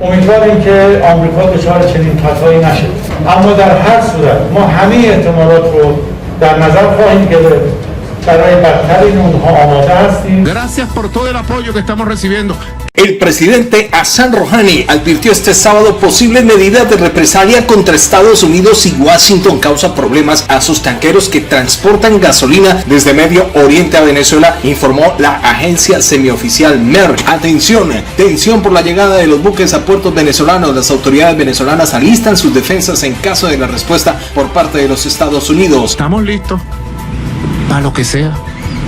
امیدواریم که آمریکا دچار چنین خطایی نشه. اما در هر صورت ما همه احتمالات رو در نظر خواهیم گرفت. برای بدترین اونها آماده هستیم. Gracias por todo el apoyo que estamos recibiendo. El presidente Hassan Rouhani advirtió este sábado posibles medidas de represalia contra Estados Unidos y Washington causa problemas a sus tanqueros que transportan gasolina desde Medio Oriente a Venezuela, informó la agencia semioficial MERC. Atención, tensión por la llegada de los buques a puertos venezolanos. Las autoridades venezolanas alistan sus defensas en caso de la respuesta por parte de los Estados Unidos. Estamos listos para lo que sea,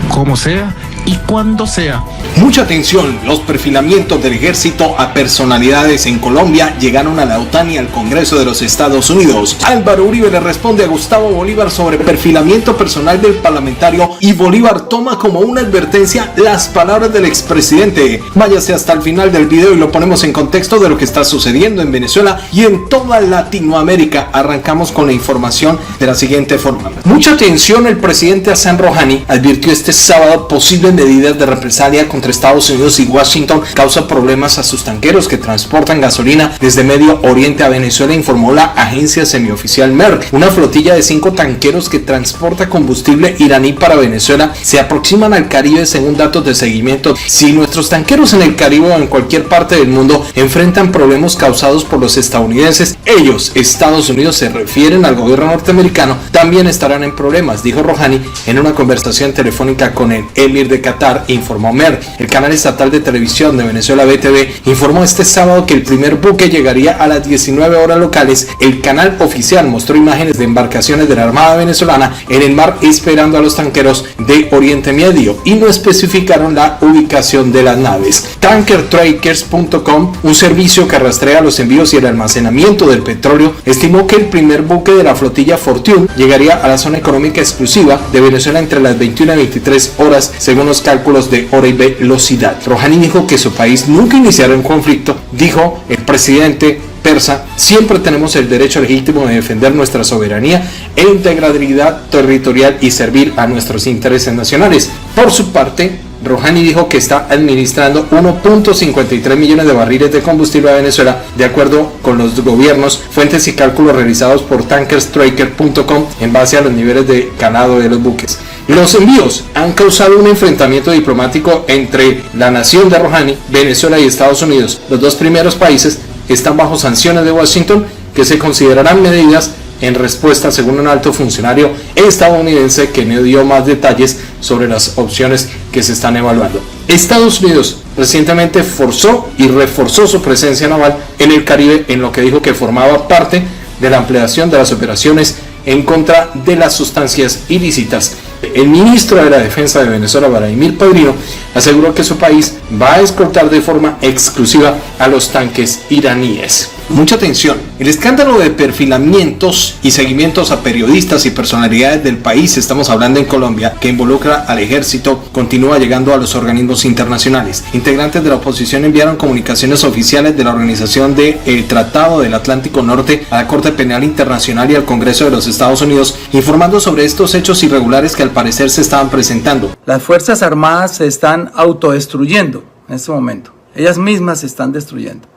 como sea y cuando sea. Mucha atención, los perfilamientos del ejército a personalidades en Colombia llegaron a la OTAN y al Congreso de los Estados Unidos. Álvaro Uribe le responde a Gustavo Bolívar sobre perfilamiento personal del parlamentario y Bolívar toma como una advertencia las palabras del expresidente. Váyase hasta el final del video y lo ponemos en contexto de lo que está sucediendo en Venezuela y en toda Latinoamérica. Arrancamos con la información de la siguiente forma. Mucha atención, el presidente Hassan Rouhani advirtió este sábado posibles medidas de represalia contra Estados Unidos y Washington causa problemas a sus tanqueros que transportan gasolina desde Medio Oriente a Venezuela, informó la agencia semioficial MERC. Una flotilla de 5 tanqueros que transporta combustible iraní para Venezuela se aproximan al Caribe según datos de seguimiento. Si nuestros tanqueros en el Caribe o en cualquier parte del mundo enfrentan problemas causados por los estadounidenses, ellos, Estados Unidos, se refieren al gobierno norteamericano, también estarán en problemas, dijo Rouhani en una conversación telefónica con el emir de Qatar, informó MERC. El canal estatal de televisión de Venezuela, BTV, informó este sábado que el primer buque llegaría a las 19 horas locales. El canal oficial mostró imágenes de embarcaciones de la Armada venezolana en el mar esperando a los tanqueros de Oriente Medio y no especificaron la ubicación de las naves. Tankertrackers.com, un servicio que rastrea los envíos y el almacenamiento del petróleo, estimó que el primer buque de la flotilla Fortune llegaría a la zona económica exclusiva de Venezuela entre las 21 y 23 horas, según los cálculos de hora y velocidad. Rouhani dijo que su país nunca iniciará un conflicto. Dijo el presidente persa: siempre tenemos el derecho legítimo de defender nuestra soberanía e integridad territorial y servir a nuestros intereses nacionales. Por su parte, Rouhani dijo que está administrando 1.53 millones de barriles de combustible a Venezuela, de acuerdo con los gobiernos, fuentes y cálculos realizados por tankerstracker.com en base a los niveles de calado de los buques. Los envíos han causado un enfrentamiento diplomático entre la nación de Rouhani, Venezuela y Estados Unidos. Los dos primeros países están bajo sanciones de Washington que se considerarán medidas en respuesta, según un alto funcionario estadounidense que no dio más detalles sobre las opciones que se están evaluando. Estados Unidos recientemente forzó y reforzó su presencia naval en el Caribe, en lo que dijo que formaba parte de la ampliación de las operaciones en contra de las sustancias ilícitas. El ministro de la Defensa de Venezuela, Vladimir Padrino, aseguró que su país va a escoltar de forma exclusiva a los tanques iraníes. Mucha atención, el escándalo de perfilamientos y seguimientos a periodistas y personalidades del país, estamos hablando en Colombia, que involucra al ejército, continúa llegando a los organismos internacionales. Integrantes de la oposición enviaron comunicaciones oficiales de la Organización del Tratado del Atlántico Norte a la Corte Penal Internacional y al Congreso de los Estados Unidos, informando sobre estos hechos irregulares que al parecer se estaban presentando. Las Fuerzas Armadas se están autodestruyendo en este momento. Ellas mismas se están destruyendo,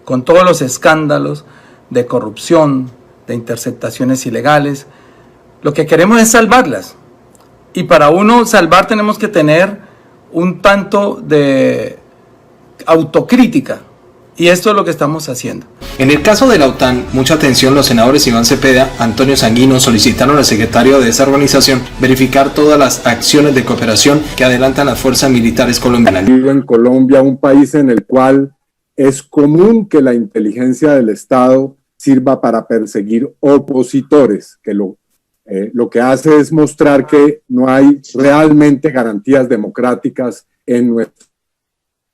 con todos los escándalos de corrupción, de interceptaciones ilegales. Lo que queremos es salvarlas. Y para uno salvar tenemos que tener un tanto de autocrítica. Y esto es lo que estamos haciendo. En el caso de la OTAN, mucha atención, los senadores Iván Cepeda, Antonio Sanguino solicitaron al secretario de esa organización verificar todas las acciones de cooperación que adelantan las fuerzas militares colombianas. En Colombia, un país en el cual es común que la inteligencia del Estado sirva para perseguir opositores, que lo que hace es mostrar que no hay realmente garantías democráticas en nuestro.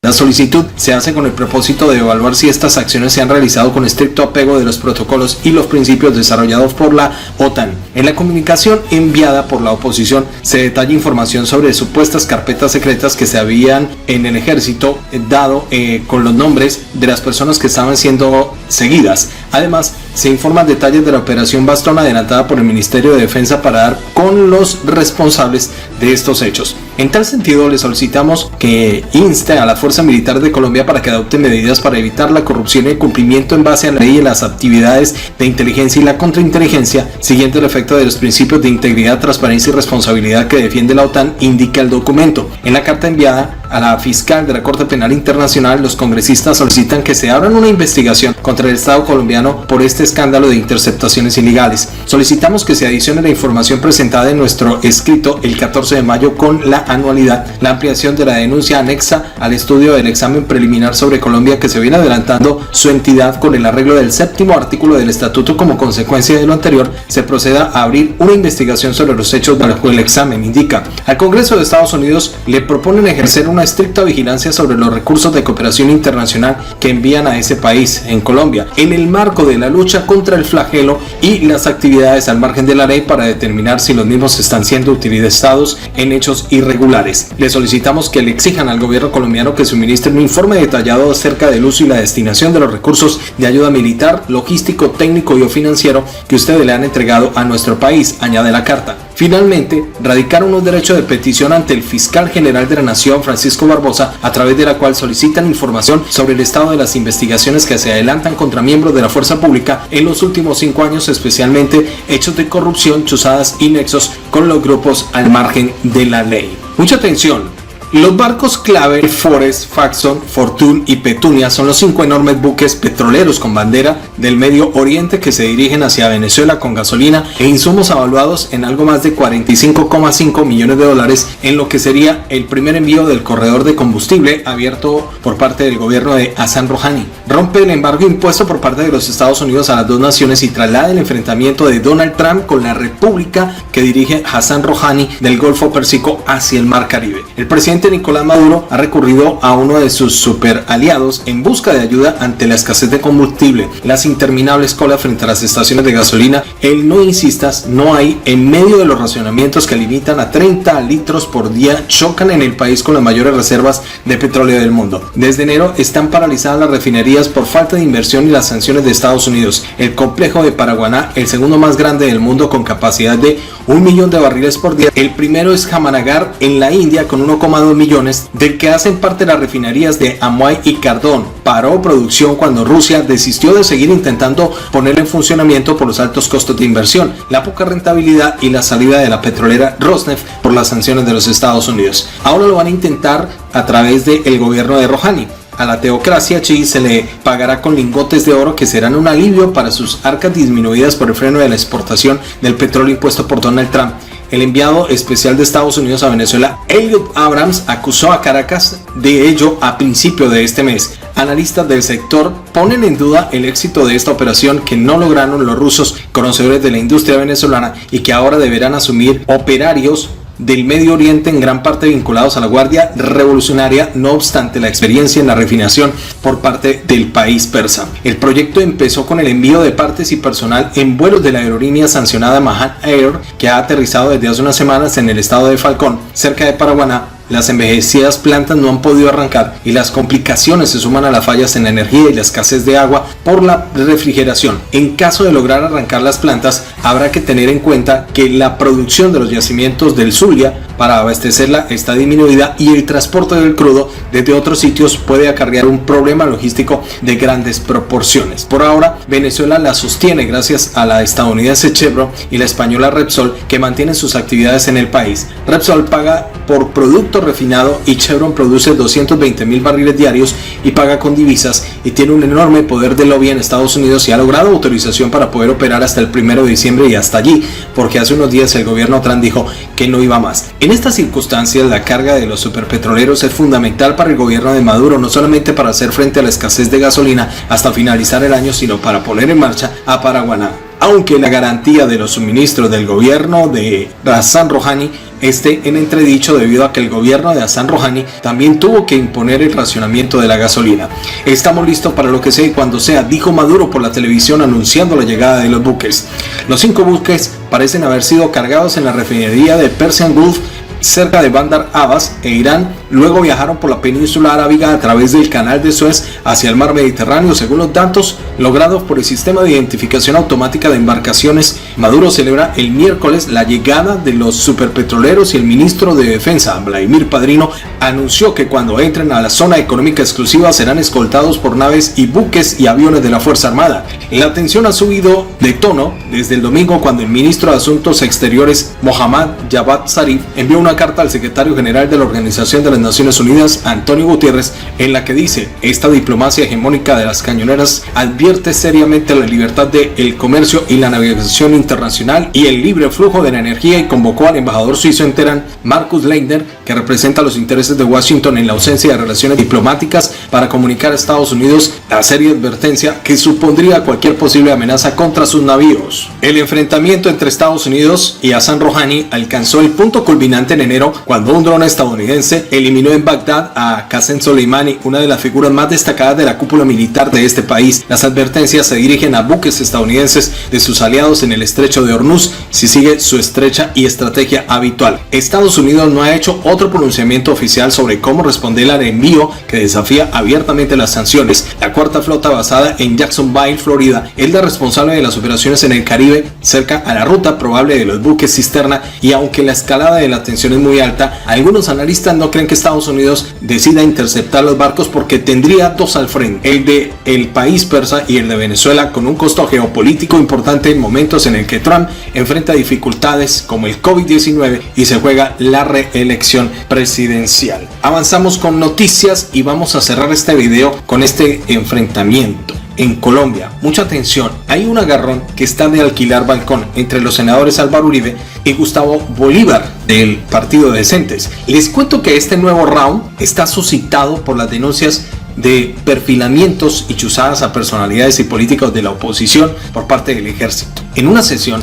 La solicitud se hace con el propósito de evaluar si estas acciones se han realizado con estricto apego de los protocolos y los principios desarrollados por la OTAN. En la comunicación enviada por la oposición se detalla información sobre supuestas carpetas secretas que se habían en el ejército dado con los nombres de las personas que estaban siendo seguidas. Además, se informan detalles de la operación Bastón adelantada por el Ministerio de Defensa para dar con los responsables de estos hechos. En tal sentido, le solicitamos que inste a la Fuerza Militar de Colombia para que adopte medidas para evitar la corrupción y el cumplimiento en base a la ley y las actividades de inteligencia y la contrainteligencia, siguiendo el efecto de los principios de integridad, transparencia y responsabilidad que defiende la OTAN, indica el documento. En la carta enviada a la fiscal de la Corte Penal Internacional, los congresistas solicitan que se abra una investigación contra el Estado colombiano por este escándalo de interceptaciones ilegales. Solicitamos que se adicione la información presentada en nuestro escrito el 14 de mayo con la anualidad, la ampliación de la denuncia anexa al estudio del examen preliminar sobre Colombia que se viene adelantando su entidad con el arreglo del 7º artículo del estatuto. Como consecuencia de lo anterior, se proceda a abrir una investigación sobre los hechos bajo el examen, indica. Al Congreso de Estados Unidos le proponen ejercer una estricta vigilancia sobre los recursos de cooperación internacional que envían a ese país, en Colombia, en el marco de la lucha contra el flagelo y las actividades al margen de la ley para determinar si los mismos están siendo utilizados en hechos irregulares. Le solicitamos que le exijan al gobierno colombiano que suministre un informe detallado acerca del uso y la destinación de los recursos de ayuda militar, logístico, técnico y o financiero que ustedes le han entregado a nuestro país, añade la carta. Finalmente, radicaron un derecho de petición ante el fiscal general de la Nación, Francisco Barbosa, a través de la cual solicitan información sobre el estado de las investigaciones que se adelantan contra miembros de la fuerza pública en los últimos 5 años, especialmente hechos de corrupción, chuzadas y nexos con los grupos al margen de la ley. Mucha atención. Los barcos clave Forest, Faxon, Fortune y Petunia son los 5 enormes buques petroleros con bandera del Medio Oriente que se dirigen hacia Venezuela con gasolina e insumos avaluados en algo más de $45,5 millones en lo que sería el primer envío del corredor de combustible abierto por parte del gobierno de Hassan Rouhani. Rompe el embargo impuesto por parte de los Estados Unidos a las dos naciones y traslada el enfrentamiento de Donald Trump con la república que dirige Hassan Rouhani del Golfo Pérsico hacia el Mar Caribe. El presidente Nicolás Maduro ha recurrido a uno de sus super aliados en busca de ayuda ante la escasez de combustible, las interminables colas frente a las estaciones de gasolina, el no insistas, no hay, en medio de los racionamientos que limitan a 30 litros por día, chocan en el país con las mayores reservas de petróleo del mundo. Desde enero están paralizadas las refinerías por falta de inversión y las sanciones de Estados Unidos. El complejo de Paraguaná, el segundo más grande del mundo con capacidad de 1 millón de barriles por día. El primero es Jamanagar en la India con 1,2 millones, del que hacen parte las refinerías de Amuay y Cardón. Paró producción cuando Rusia desistió de seguir intentando ponerlo en funcionamiento por los altos costos de inversión, la poca rentabilidad y la salida de la petrolera Rosneft por las sanciones de los Estados Unidos. Ahora lo van a intentar a través del gobierno de Rouhani. A la teocracia chií se le pagará con lingotes de oro que serán un alivio para sus arcas disminuidas por el freno de la exportación del petróleo impuesto por Donald Trump. El enviado especial de Estados Unidos a Venezuela, Elliot Abrams, acusó a Caracas de ello a principio de este mes. Analistas del sector ponen en duda el éxito de esta operación que no lograron los rusos, conocedores de la industria venezolana, y que ahora deberán asumir operarios del Medio Oriente, en gran parte vinculados a la Guardia Revolucionaria, no obstante la experiencia en la refinación por parte del país persa. El proyecto empezó con el envío de partes y personal en vuelos de la aerolínea sancionada Mahan Air, que ha aterrizado desde hace unas semanas en el estado de Falcón, cerca de Paraguaná. Las envejecidas plantas no han podido arrancar y las complicaciones se suman a las fallas en la energía y la escasez de agua por la refrigeración. En caso de lograr arrancar las plantas, habrá que tener en cuenta que la producción de los yacimientos del Zulia para abastecerla está disminuida y el transporte del crudo desde otros sitios puede acarrear un problema logístico de grandes proporciones. Por ahora, Venezuela la sostiene gracias a la estadounidense Chevron y la española Repsol, que mantienen sus actividades en el país. Repsol paga por producto refinado y Chevron produce 220,000 barriles diarios y paga con divisas, y tiene un enorme poder de lobby en Estados Unidos y ha logrado autorización para poder operar hasta el 1 de diciembre y hasta allí, porque hace unos días el gobierno Trump dijo que no iba más. En estas circunstancias, la carga de los superpetroleros es fundamental para el gobierno de Maduro, no solamente para hacer frente a la escasez de gasolina hasta finalizar el año, sino para poner en marcha a Paraguaná. Aunque la garantía de los suministros del gobierno de Hassan Rouhani esté en entredicho debido a que el gobierno de Hassan Rouhani también tuvo que imponer el racionamiento de la gasolina. Estamos listos para lo que sea y cuando sea, dijo Maduro por la televisión anunciando la llegada de los buques. Los 5 buques parecen haber sido cargados en la refinería de Persian Gulf cerca de Bandar Abbas e Irán. Luego viajaron por la península arábiga a través del canal de Suez hacia el mar Mediterráneo, según los datos logrados por el sistema de identificación automática de embarcaciones. Maduro celebra el miércoles la llegada de los superpetroleros y el ministro de Defensa, Vladimir Padrino, anunció que cuando entren a la zona económica exclusiva serán escoltados por naves y buques y aviones de la Fuerza Armada. La tensión ha subido de tono desde el domingo, cuando el ministro de Asuntos Exteriores, Mohammad Javad Zarif, envió una carta al secretario general de la Organización de las Naciones Unidas, Antonio Guterres, en la que dice: esta diplomacia hegemónica de las cañoneras advierte seriamente la libertad del comercio y la navegación internacional y el libre flujo de la energía, y convocó al embajador suizo en Teherán, Markus Leitner, que representa los intereses de Washington en la ausencia de relaciones diplomáticas, para comunicar a Estados Unidos la seria advertencia que supondría cualquier posible amenaza contra sus navíos. El enfrentamiento entre Estados Unidos y Hassan Rouhani alcanzó el punto culminante en enero, cuando un dron estadounidense eliminó en Bagdad a Qasem Soleimani, una de las figuras más destacadas de la cúpula militar de este país. Las advertencias se dirigen a buques estadounidenses de sus aliados en el estrecho de Hormuz, si sigue su estrecha y estrategia habitual. Estados Unidos no ha hecho otro pronunciamiento oficial sobre cómo responder al envío que desafía abiertamente las sanciones. La cuarta flota, basada en Jacksonville, Florida, es la responsable de las operaciones en el Caribe, cerca a la ruta probable de los buques cisterna, y aunque la escalada de la tensión es muy alta, algunos analistas no creen que Estados Unidos decida interceptar los barcos, porque tendría dos al frente: el de el país persa y el de Venezuela, con un costo geopolítico importante en momentos en el que Trump enfrenta dificultades como el COVID-19 y se juega la reelección presidencial. Avanzamos con noticias y vamos a cerrar este video con este enfrentamiento. En Colombia, mucha atención, hay un agarrón que está de alquilar balcón entre los senadores Álvaro Uribe y Gustavo Bolívar del Partido de Decentes. Les cuento que este nuevo round está suscitado por las denuncias de perfilamientos y chuzadas a personalidades y políticos de la oposición por parte del ejército. En una sesión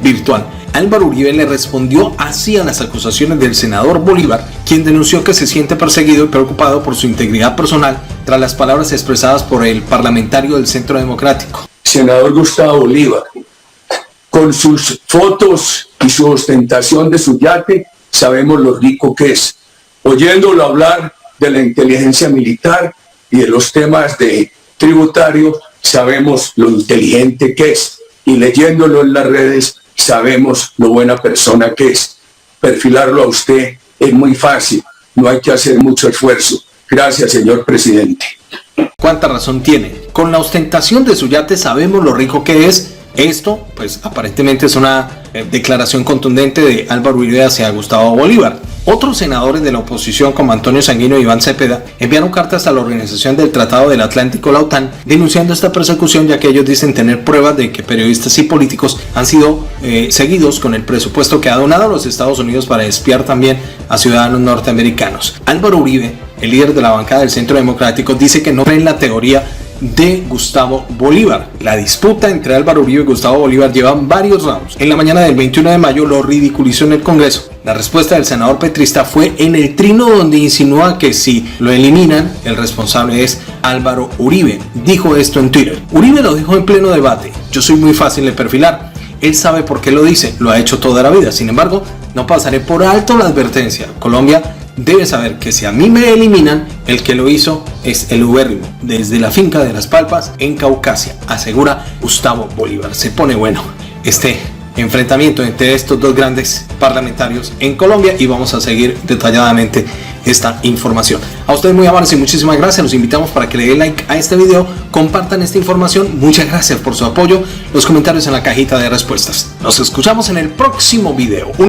virtual, Álvaro Uribe le respondió así a las acusaciones del senador Bolívar, quien denunció que se siente perseguido y preocupado por su integridad personal tras las palabras expresadas por el parlamentario del Centro Democrático. Senador Gustavo Bolívar, con sus fotos y su ostentación de su yate, sabemos lo rico que es. Oyéndolo hablar de la inteligencia militar y de los temas de tributario, sabemos lo inteligente que es. Y leyéndolo en las redes, sabemos lo buena persona que es. Perfilarlo a usted es muy fácil, no hay que hacer mucho esfuerzo. Gracias, señor presidente. ¿Cuánta razón tiene? Con la ostentación de su yate sabemos lo rico que es. Esto, pues aparentemente es una declaración contundente de Álvaro Uribe hacia Gustavo Bolívar. Otros senadores de la oposición, como Antonio Sanguino y Iván Cepeda, enviaron cartas a la Organización del Tratado del Atlántico, la OTAN, denunciando esta persecución, ya que ellos dicen tener pruebas de que periodistas y políticos han sido seguidos con el presupuesto que ha donado a los Estados Unidos para espiar también a ciudadanos norteamericanos. Álvaro Uribe, el líder de la bancada del Centro Democrático, dice que no cree en la teoría de Gustavo Bolívar. La disputa entre Álvaro Uribe y Gustavo Bolívar lleva varios rounds. En la mañana del 21 de mayo lo ridiculizó en el Congreso. La respuesta del senador petrista fue en el trino, donde insinúa que si lo eliminan, el responsable es Álvaro Uribe. Dijo esto en Twitter. Uribe lo dijo en pleno debate: yo soy muy fácil de perfilar. Él sabe por qué lo dice, lo ha hecho toda la vida. Sin embargo, no pasaré por alto la advertencia. Colombia debe saber que si a mí me eliminan, el que lo hizo es el ubérrimo, desde la finca de Las Palpas en Caucasia, asegura Gustavo Bolívar. Se pone bueno este enfrentamiento entre estos dos grandes parlamentarios en Colombia, y vamos a seguir detalladamente esta información. A ustedes muy amables y muchísimas gracias. Los invitamos para que le den like a este video, compartan esta información. Muchas gracias por su apoyo. Los comentarios en la cajita de respuestas. Nos escuchamos en el próximo video.